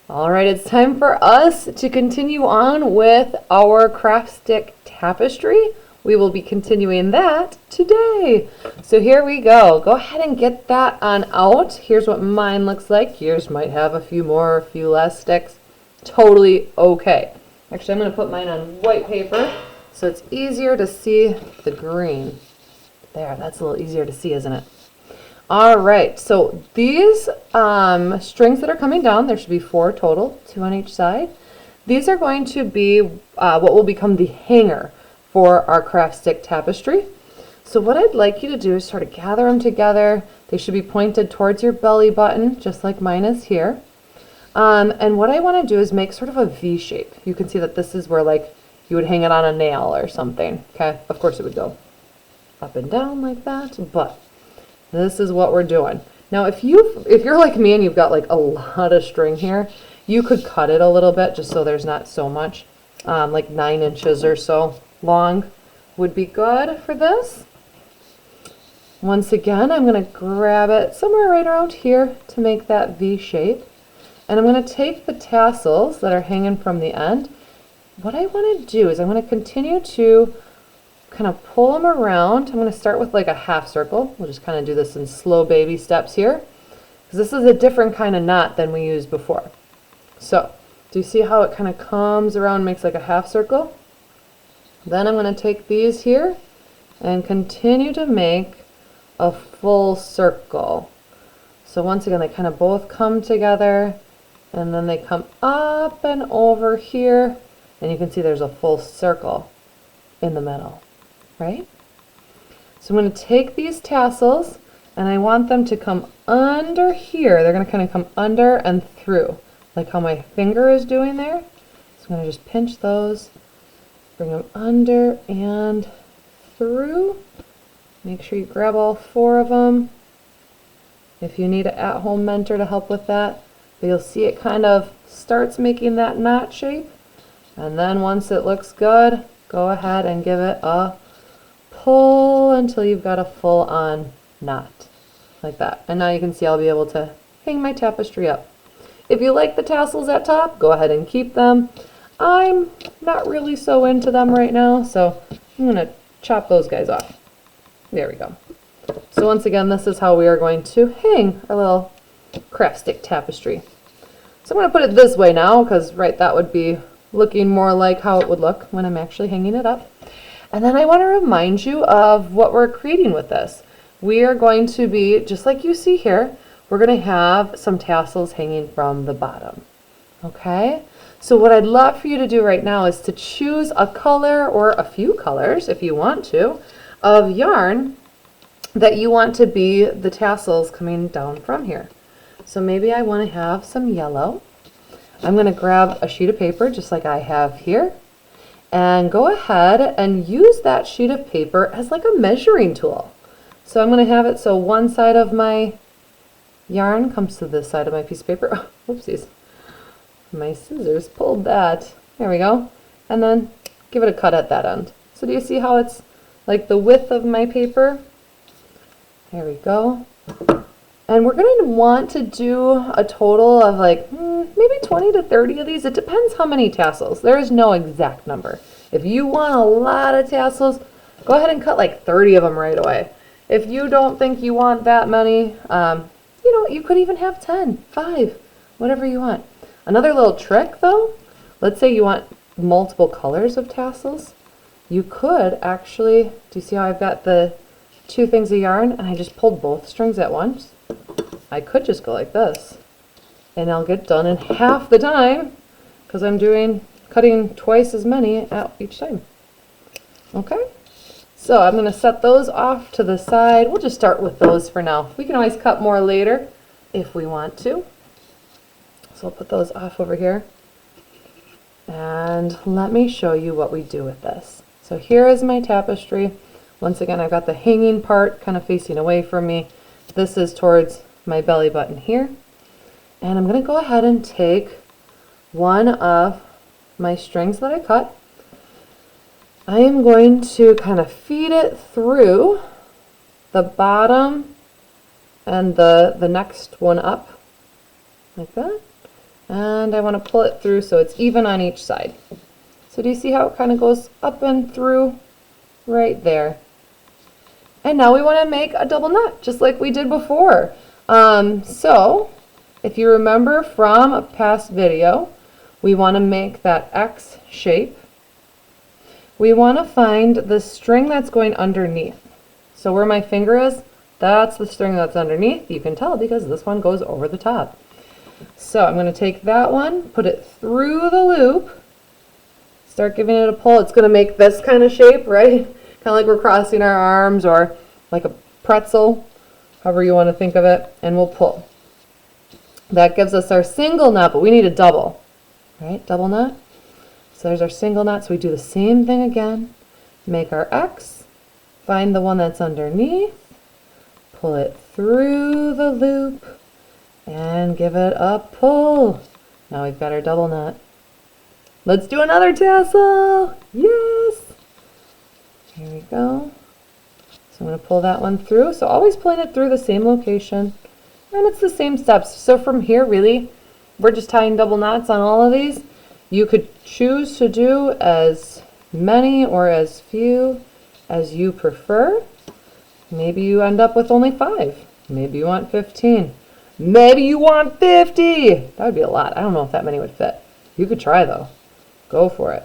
All right, it's time for us to continue on with our craft stick tapestry. We will be continuing that today. So here we go. Go ahead and get that on out. Here's what mine looks like. Yours might have a few more, a few less sticks. Totally okay. Actually, I'm going to put mine on white paper so it's easier to see the green. There, that's a little easier to see, isn't it? All right, so these strings that are coming down, there should be 4 total, 2 on each side. These are going to be what will become the hanger for our craft stick tapestry. So what I'd like you to do is sort of gather them together. They should be pointed towards your belly button, just like mine is here. And what I want to do is make sort of a V shape. You can see that this is where like you would hang it on a nail or something. Okay, of course it would go up and down like that, but this is what we're doing. Now if you're like me and you've got like a lot of string here, you could cut it a little bit just so there's not so much, like 9 inches or so long would be good for this. Once again, I'm going to grab it somewhere right around here to make that V shape. And I'm going to take the tassels that are hanging from the end. What I want to do is I'm going to continue to kind of pull them around. I'm going to start with like a half circle. We'll just kind of do this in slow baby steps here, because this is a different kind of knot than we used before. So do you see how it kind of comes around, makes like a half circle? Then I'm going to take these here and continue to make a full circle. So once again, they kind of both come together and then they come up and over here, and you can see there's a full circle in the middle. Right? So I'm going to take these tassels and I want them to come under here. They're going to kind of come under and through, like how my finger is doing there. So I'm going to just pinch those, bring them under and through. Make sure you grab all 4 of them. If you need an at-home mentor to help with that, but you'll see it kind of starts making that knot shape. And then once it looks good, go ahead and give it a pull until you've got a full-on knot, like that. And now you can see I'll be able to hang my tapestry up. If you like the tassels at top, go ahead and keep them. I'm not really so into them right now, so I'm going to chop those guys off. There we go. So once again, this is how we are going to hang our little craft stick tapestry. So I'm going to put it this way now, because that would be looking more like how it would look when I'm actually hanging it up. And then I want to remind you of what we're creating with this. We are going to be, just like you see here, we're going to have some tassels hanging from the bottom. Okay? So what I'd love for you to do right now is to choose a color or a few colors, if you want to, of yarn that you want to be the tassels coming down from here. So maybe I want to have some yellow. I'm going to grab a sheet of paper just like I have here, and go ahead and use that sheet of paper as like a measuring tool. So I'm going to have it so one side of my yarn comes to this side of my piece of paper. Oh, whoopsies. My scissors pulled that. There we go. And then give it a cut at that end. So do you see how it's like the width of my paper? There we go. And we're going to want to do a total of like maybe 20 to 30 of these. It depends how many tassels. There is no exact number. If you want a lot of tassels, go ahead and cut like 30 of them right away. If you don't think you want that many, you could even have 10, 5, whatever you want. Another little trick though, let's say you want multiple colors of tassels. You could actually, do you see how I've got the 2 things of yarn and I just pulled both strings at once? I could just go like this and I'll get done in half the time because I'm cutting twice as many out each time. Okay, so I'm going to set those off to the side. We'll just start with those for now. We can always cut more later if we want to. So I'll put those off over here and let me show you what we do with this. So here is my tapestry. Once again, I've got the hanging part kind of facing away from me. This is towards my belly button here. And I'm going to go ahead and take one of my strings that I cut. I am going to kind of feed it through the bottom and the next one up, like that. And I want to pull it through so it's even on each side. So do you see how it kind of goes up and through right there? And now we want to make a double knot, just like we did before. So if you remember from a past video, we want to make that X shape. We want to find the string that's going underneath. So where my finger is, that's the string that's underneath. You can tell because this one goes over the top. So I'm going to take that one, put it through the loop, start giving it a pull. It's going to make this kind of shape, right? Kind of like we're crossing our arms or like a pretzel, however you want to think of it, and we'll pull. That gives us our single knot, but we need a double, right? Double knot. So there's our single knot. So we do the same thing again. Make our X, find the one that's underneath, pull it through the loop, and give it a pull. Now we've got our double knot. Let's do another tassel. Yes. Here we go. So I'm going to pull that one through. So always pulling it through the same location. And it's the same steps. So from here, really, we're just tying double knots on all of these. You could choose to do as many or as few as you prefer. Maybe you end up with only 5. Maybe you want 15. Maybe you want 50. That would be a lot. I don't know if that many would fit. You could try though. Go for it.